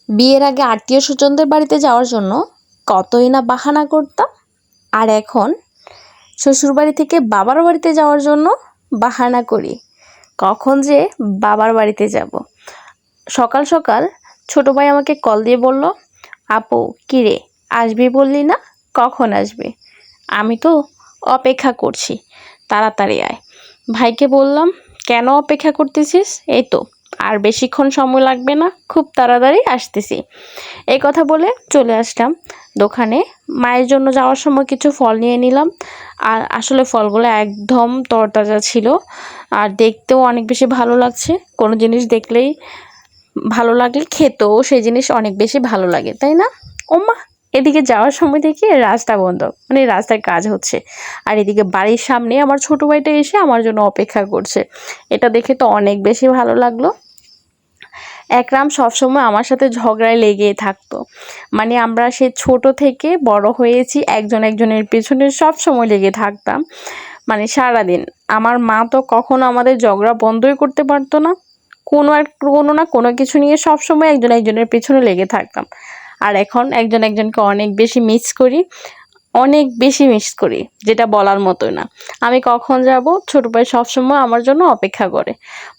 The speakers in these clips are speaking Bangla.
বিয়ের আগে আত্মীয় স্বজনদের বাড়িতে যাওয়ার জন্য কতই না বাহানা করতাম, আর এখন শ্বশুরবাড়ি থেকে বাবার বাড়িতে যাওয়ার জন্য বাহানা করি কখন যে বাবার বাড়িতে যাব। সকাল সকাল ছোট ভাই আমাকে কল দিয়ে বলল, আপু কিরে আসবি বললি না, কখন আসবে? আমি তো অপেক্ষা করছি, তাড়াতাড়ি আয়। ভাইকে বললাম, কেন অপেক্ষা করতেছিস? এই তো আর বেশিক্ষণ সময় লাগবে না, খুব তাড়াতাড়ি আসতেছি। এই কথা বলে চলে আসলাম দোকানে। মায়ের জন্য যাওয়ার সময় কিছু ফল নিয়ে নিলাম, আর আসলে ফলগুলো একদম তরতাজা ছিল, আর দেখতেও অনেক বেশি ভালো লাগছে। কোনো জিনিস দেখলেই ভালো লাগলে খেতেও সেই জিনিস অনেক বেশি ভালো লাগে, তাই না? ওমা, এদিকে যাওয়ার সময় দেখি রাস্তা বন্ধ, মানে রাস্তায় কাজ হচ্ছে, আর এদিকে বাড়ির সামনে আমার ছোট ভাইটা এসে আমার জন্য অপেক্ষা করছে। এটা দেখে তো অনেক বেশি ভালো লাগলো। একরাম সবসময় আমার সাথে ঝগড়ায় লেগেই থাকতো, মানে আমরা সে ছোট থেকে বড় হয়েছি একজন একজনের পেছনে সব সময় লেগে থাকতাম, মানে সারাদিন। আমার মা তো কখনো আমাদের ঝগড়া বন্ধই করতে পারতো না, কোনো না কোনো কিছু নিয়ে সব সময় একজন একজনের পেছনে লেগে থাকতাম। আর এখন একজন একজনকে অনেক বেশি মিস করি, যেটা বলার মতো না। আমি কখন যাব, ছোট ভাই সবসময় আমার জন্য অপেক্ষা করে।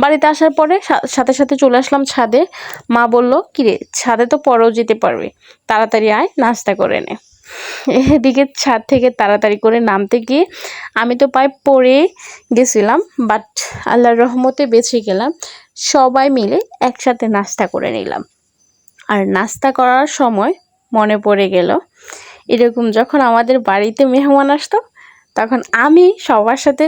বাড়িতে আসার পরে সাথে সাথে চলে আসলাম ছাদে। মা বলল, কিরে ছাদে তো পরেও যেতে পারবে, তাড়াতাড়ি আয় নাস্তা করে নে। এদিকে ছাদ থেকে তাড়াতাড়ি করে নামতে গিয়ে আমি তো পায়ে পড়ে গেছিলাম, বাট আল্লাহর রহমতে বেঁচে গেলাম। সবাই মিলে একসাথে নাস্তা করে নিলাম। আর নাস্তা করার সময় মনে পড়ে গেল, এরকম যখন আমাদের বাড়িতে মেহমান আসতো তখন আমি সবার সাথে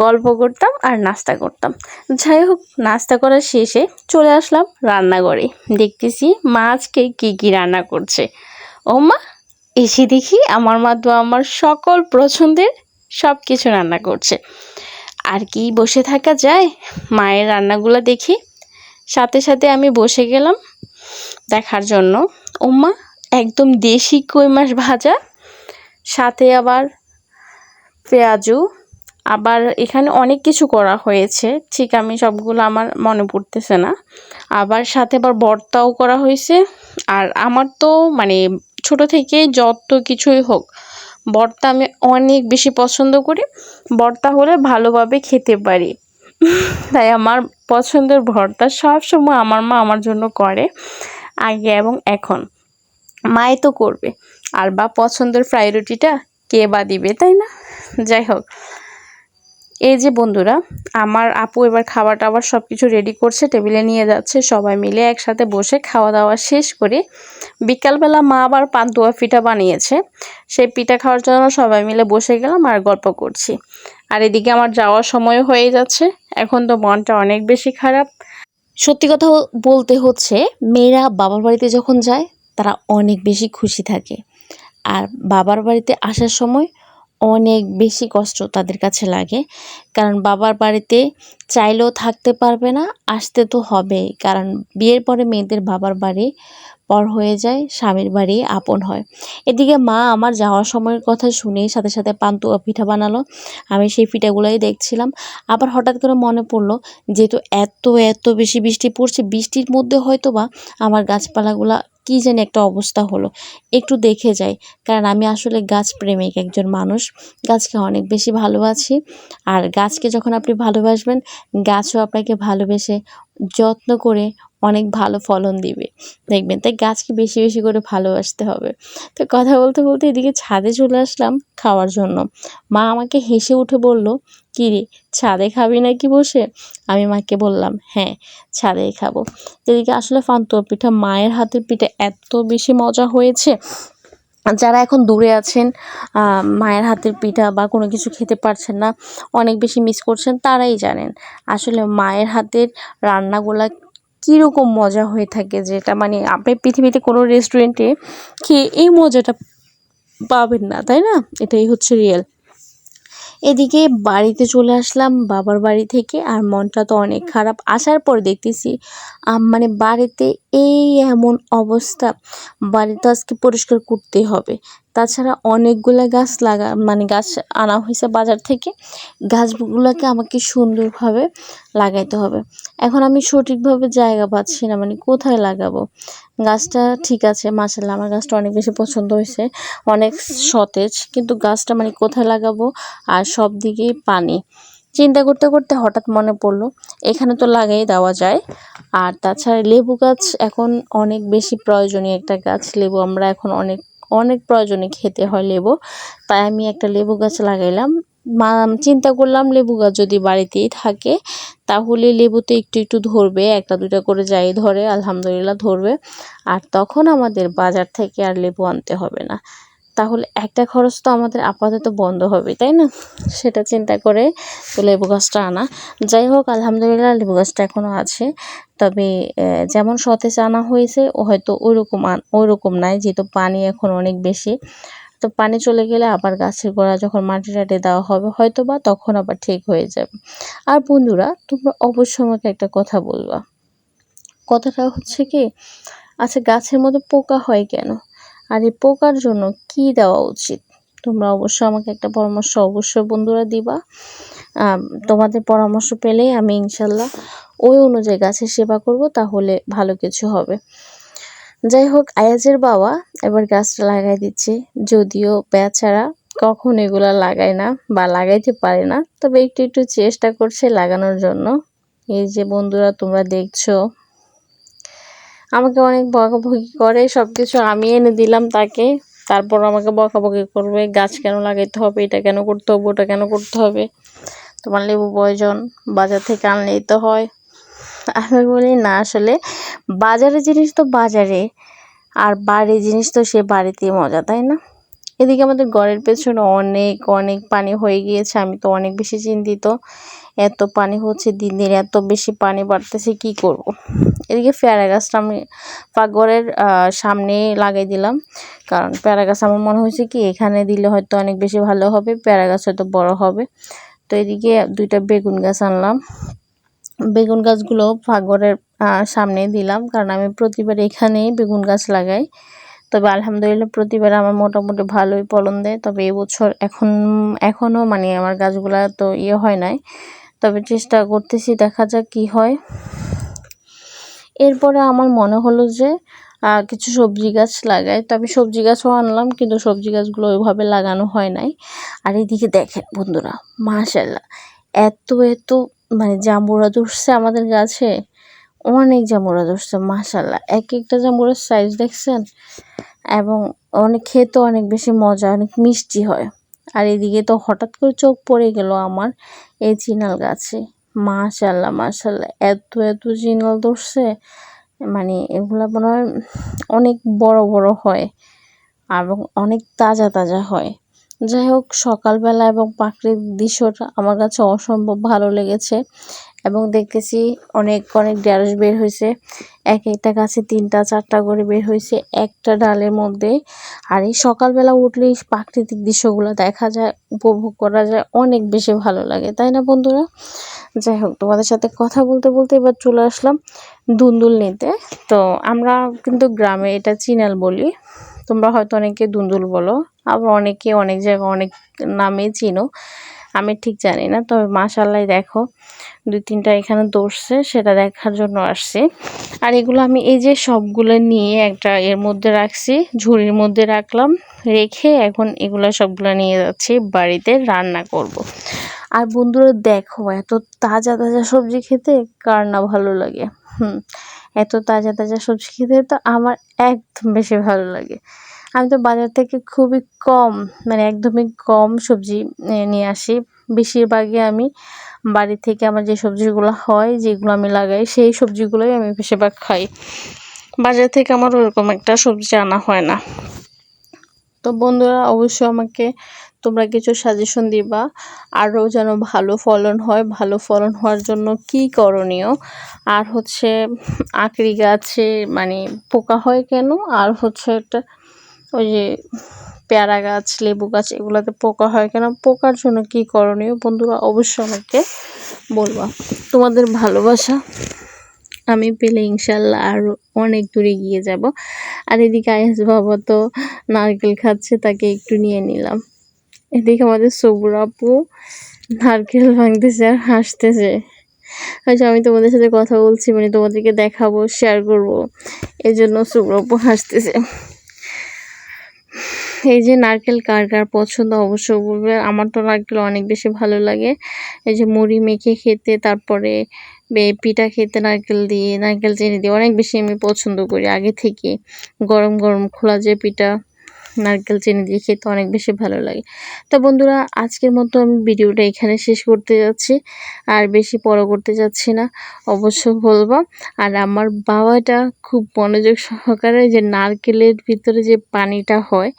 গল্প করতাম আর নাস্তা করতাম। যাই হোক, নাস্তা করার শেষে চলে আসলাম রান্নাঘরে। দেখতেছি মা আজকে কী রান্না করছে। ও মা, এসে দেখি আমার মা তো আমার সকল পছন্দের সব কিছু রান্না করছে। আর কি বসে থাকা যায় মায়ের রান্নাগুলো দেখি। সাথে সাথে আমি বসে গেলাম দেখার জন্য। ও মা, একদম দেশি কই মাছ ভাজা, সাথে আবার পেঁয়াজু, আবার এখানে অনেক কিছু করা হয়েছে, ঠিক আমি সবগুলো আমার মনে পড়তেছে না। আবার সাথে আবার ভর্তাও করা হয়েছে। আর আমার তো মানে ছোট থেকে যত কিছুই হোক, ভর্তা আমি অনেক বেশি পছন্দ করি। ভর্তা হলে ভালোভাবে খেতে পারি, তাই আমার পছন্দের ভর্তা সব সময় আমার মা আমার জন্য করে, আগে এবং এখন। মাই তো করবে, আর বা পছন্দের ফ্রাই রুটিটা কে বা দিবে, তাই না? যাই হোক, এই যে বন্ধুরা, আমার আপু এবার খাবার টাবার সব কিছু রেডি করছে, টেবিলে নিয়ে যাচ্ছে। সবাই মিলে একসাথে বসে খাওয়া দাওয়া শেষ করে বিকালবেলা মা আবার পান্তুয়া পিঠা বানিয়েছে, সেই পিঠা খাওয়ার জন্য সবাই মিলে বসে গেলাম আর গল্প করছি। আর এদিকে আমার যাওয়ার সময় হয়ে যাচ্ছে, এখন তো মনটা অনেক বেশি খারাপ। সত্যি কথা বলতে হচ্ছে, মেয়েরা বাবার বাড়িতে যখন যায় তারা অনেক বেশি খুশি থাকে, আর বাবার বাড়িতে আসার সময় অনেক বেশি কষ্ট তাদের কাছে লাগে। কারণ বাবার বাড়িতে চাইলেও থাকতে পারবে না, আসতে তো হবেই। কারণ বিয়ের পরে মেয়েদের বাবার বাড়ি পর হয়ে যায়, স্বামীর বাড়ি আপন হয়। এদিকে মা আমার যাওয়ার সময়ের কথা শুনেই সাথে সাথে পান্তুয়া পিঠা বানালো। আমি সেই পিঠাগুলোই দেখছিলাম। আবার হঠাৎ করে মনে পড়লো, যেহেতু এত এত বেশি বৃষ্টি পড়ছে, বৃষ্টির মধ্যে হয়তো বা আমার গাছপালাগুলা কী জানি একটা অবস্থা হলো, একটু দেখে যাই। কারণ আমি আসলে গাছ প্রেমিক একজন মানুষ, গাছকে অনেক বেশি ভালোবাসি। আর গাছকে যখন আপনি ভালোবাসবেন, গাছও আপনাকে ভালোবেসে যত্ন করে অনেক ভালো ফলন দিবে, দেখবেন। তাই গাছকে বেশি বেশি করে ভালোবাসতে হবে। তো কথা বলতে বলতে এদিকে ছাদে চলে আসলাম খাওয়ার জন্য। মা আমাকে হেসে উঠে বলল, কী রে, ছাদে খাবি নাকি বসে? আমি মাকে বললাম, হ্যাঁ ছাদেই খাবো। এদিকে আসলে পান্তুয়া পিঠা, মায়ের হাতের পিঠা এত বেশি মজা হয়েছে। যারা এখন দূরে আছেন, মায়ের হাতের পিঠা বা কোনো কিছু খেতে পারছেন না, অনেক বেশি মিস করছেন, তারাই জানেন আসলে মায়ের হাতের রান্নাগুলা কীরকম মজা হয়ে থাকে, যেটা মানে আপনি পৃথিবীতে কোনো রেস্টুরেন্টে খেয়ে এই মজাটা পাবেন না, তাই না? এটাই হচ্ছে রিয়েল। এদিকে বাড়িতে চলে আসলাম বাবার বাড়ি থেকে, আর মনটা তো অনেক খারাপ। আসার পর দেখতেছি মানে বাড়িতে এই এমন অবস্থা, বাড়িতে আজকে পরিষ্কার করতেই হবে। তাছাড়া অনেকগুলা গাছ গাছ আনা হয়েছে বাজার থেকে। গাছগুলোকে আমাকে সুন্দরভাবে লাগাইতে হবে। এখন আমি সঠিকভাবে জায়গা পাচ্ছি না, মানে কোথায় লাগাবো। গাছটা ঠিক আছে, মাশাআল্লাহ আমার গাছটা অনেক বেশি পছন্দ হয়েছে, অনেক সতেজ, কিন্তু গাছটা মানে কোথায় লাগাবো, আর সব দিকেই পানি। চিন্তা করতে করতে হঠাৎ মনে পড়লো এখানে তো লাগাই দেওয়া যায়। আর তাছাড়া লেবু গাছ এখন অনেক বেশি প্রয়োজনীয় একটা গাছ। লেবু আমরা এখন অনেক অনেক প্রয়োজনে খেতে হয় লেবু, তাই আমি একটা লেবু গাছ লাগাইলাম। চিন্তা করলাম লেবু গাছ যদি বাড়িতেই থাকে তাহলে লেবুতে একটু একটু ধরবে, একটা দুইটা করে যাই ধরে, আলহামদুলিল্লাহ ধরবে। আর তখন আমাদের বাজার থেকে আর লেবু আনতে হবে না, তাহলে একটা খরচ তো আমাদের আপাতত বন্ধ হবে, তাই না? সেটা চিন্তা করে তো লেবু গাছটা আনা। যাই হোক, আলহামদুলিল্লাহ লেবু গাছটা এখনও আছে। তবে যেমন সতেজ আনা হয়েছে ও হয়তো ওইরকম নাই, যেহেতু পানি এখন অনেক বেশি। তো পানি চলে গেলে আবার গাছের গোড়া যখন মাটি টাটি দেওয়া হবে হয়তো বা তখন আবার ঠিক হয়ে যাবে। আর বন্ধুরা, তোমরা অবশ্যই আমাকে একটা কথা বলবা। কথাটা হচ্ছে কি, আচ্ছা গাছের মধ্যে পোকা হয় কেন, আর এই পোকার জন্য কি দেওয়া উচিত? তোমরা অবশ্যই আমাকে একটা পরামর্শ অবশ্যই বন্ধুরা দিবা। তোমাদের পরামর্শ পেলে আমি ইনশাল্লাহ ওই অনুযায়ী গাছের সেবা করব, তাহলে ভালো কিছু হবে। যাই হোক, আয়াজের বাবা এবার গাছটা লাগাই দিচ্ছে, যদিও বেচারা কখন এগুলা লাগায় না বা লাগাইতে পারে না, তবে একটু একটু চেষ্টা করছে লাগানোর জন্য। এই যে বন্ধুরা তোমরা দেখছো, আমাকে অনেক বকাবকি করে, সবকিছু আমি এনে দিলাম তাকে, তারপর আমাকে বকাবকি করবে, গাছ কেন লাগাইতে হবে, এটা কেন করতে হবে, ওটা কেন করতে হবে, তোমার লেবু প্রয়োজন, বাজার থেকে আনলেই তো হয়। আমি বলি না, আসলে বাজারের জিনিস তো বাজারে, আর বাড়ির জিনিস তো সে বাড়িতেই মজা, তাই না? এদিকে আমাদের ঘরের পেছনে অনেক অনেক পানি হয়ে গিয়েছে, আমি তো অনেক বেশি চিন্তিত। এত পানি হচ্ছে দিন দিন, এত বেশি পানি বাড়তেছে, কি করব। এদিকে পেয়ারা গাছটা আমি পাকঘরের সামনে লাগাই দিলাম, কারণ পেয়ারা গাছ আমার মনে হয়েছে কি এখানে দিলে হয়তো অনেক বেশি ভালো হবে, পেয়ারা গাছ হয়তো বড় হবে। তো এদিকে দুইটা বেগুন গাছ আনলাম, বেগুন গাছগুলো পাকঘরের সামনে দিলাম, কারণ আমি প্রতিবার এখানেই বেগুন গাছ লাগাই। তবে আলহামদুলিল্লাহ প্রতিবার আমার মোটামুটি ভালোই ফলন দেয়। তবে এবছর এখনও মানে আমার গাছগুলা তো হয় নাই, তবে চেষ্টা করতেছি, দেখা যাক কি হয়। এরপরে আমার মনে হলো যে কিছু সবজি গাছ লাগাই, তবে সবজি গাছও আনলাম, কিন্তু সবজি গাছগুলো ওইভাবে লাগানো হয় নাই। আর এদিকে দেখেন বন্ধুরা, মাশাআল্লাহ এত এত মানে জাম্বুরা ধরছে আমাদের গাছে, অনেক জাম্বুরা ধরছে মাশাআল্লাহ। এক একটা জাম্বুরার সাইজ দেখছেন, এবং অনেক খেতে অনেক বেশি মজা, অনেক মিষ্টি হয়। আর এদিকে তো হঠাৎ করে চোখ পড়ে গেল আমার এই চিনাল গাছে, মাশাআল্লাহ মাশাআল্লাহ এত এত চিনাল ধরছে, মানে এগুলা মনে হয় অনেক বড় বড় হয় এবং অনেক তাজা তাজা হয়। যাই হোক, সকালবেলা এবং প্রাকৃতিক দৃশ্যটা আমার কাছে অসম্ভব ভালো লেগেছে, এবং দেখতেছি অনেক অনেক ঢেঁড়স বের হয়েছে, এক একটা গাছে 3টা 4টা করে বের হয়েছে একটা ডালের মধ্যে। আর এই সকালবেলা উঠলে এই প্রাকৃতিক দৃশ্যগুলো দেখা যায়, উপভোগ করা যায়, অনেক বেশি ভালো লাগে, তাই না বন্ধুরা? যাই হোক, তোমাদের সাথে কথা বলতে বলতে এবার চলে আসলাম ধুন্দুল নিতে। তো আমরা কিন্তু গ্রামে এটা চিনাল বলি, তোমরা হয়তো অনেকে ধুন্দুল বলো, আবার অনেকে অনেক জায়গায় অনেক নামে চিনো, আমি ঠিক জানি না। তবে মাশাআল্লাহ দেখো 2-3টা এখানে ধরছে, সেটা দেখার জন্য আসছি। আর এগুলো আমি এই যে সবগুলো নিয়ে একটা এর মধ্যে রাখছি, ঝুড়ির মধ্যে রাখলাম, রেখে এখন এগুলো সবগুলো নিয়ে যাচ্ছি বাড়িতে রান্না করব। আর বন্ধুরা দেখো, এত তাজা তাজা সবজি খেতে কার না ভালো লাগে। এত তাজা তাজা সবজি খেতে তো আমার একদম বেশি ভালো লাগে। আমি তো বাজার থেকে খুবই কম, মানে একদমই কম সবজি নিয়ে আসি। বেশিরভাগই আমি বাড়ি থেকে আমার যে সবজিগুলো হয়, যেগুলো আমি লাগাই, সেই সবজিগুলোই আমি বেশিরভাগ খাই। বাজার থেকে আমার ওরকম একটা সবজি আনা হয় না। তো বন্ধুরা, অবশ্যই আমাকে তোমরা কিছু সাজেশন দিবা, আরও যেন ভালো ফলন হয়। ভালো ফলন হওয়ার জন্য কি করণীয়, আর হচ্ছে আঁকড়ি গাছে মানে পোকা হয় কেন, আর হচ্ছে একটা ওই যে পেয়ারা গাছ, লেবু গাছ, এগুলোতে পোকা হয় কেন, পোকার জন্য কি করণীয়, বন্ধুরা অবশ্যই আমাকে বলবা। তোমাদের ভালোবাসা আমি পেলে ইনশাল্লাহ আরও অনেক দূরে গিয়ে যাব। আর এদিকে আয়াস বাবা তো নারকেল খাচ্ছে, তাকে একটু নিয়ে নিলাম। এদিকে আমাদের সবুর আপু নারকেল ভাঙতেছে আর হাসতেছে। হয়তো আমি তোমাদের সাথে কথা বলছি মানে তোমাদেরকে দেখাবো, শেয়ার করবো, এই জন্য সবুর আপু হাসতেছে। এই যে নারকেল কার কার পছন্দ অবশ্যই বলবে। আমার তো নারকেল অনেক বেশি ভালো লাগে। এই যে মুড়ি মেখে খেতে, তারপরে পিঠা খেতে নারকেল দিয়ে, নারকেল চিনি দিয়ে অনেক বেশি আমি পছন্দ করি আগে থেকে। গরম গরম খোলা যে পিঠা নারকেল চিনি দিয়ে খেতে অনেক বেশি ভালো লাগে। তো বন্ধুরা, আজকের মতো আমি ভিডিওটা এখানে শেষ করতে যাচ্ছি, আর বেশি বড় করতে যাচ্ছি না, অবশ্য বলবো। আর আমার বাবাটা খুব মনোযোগ সহকারে যে নারকেলের ভিতরে যে পানিটা হয়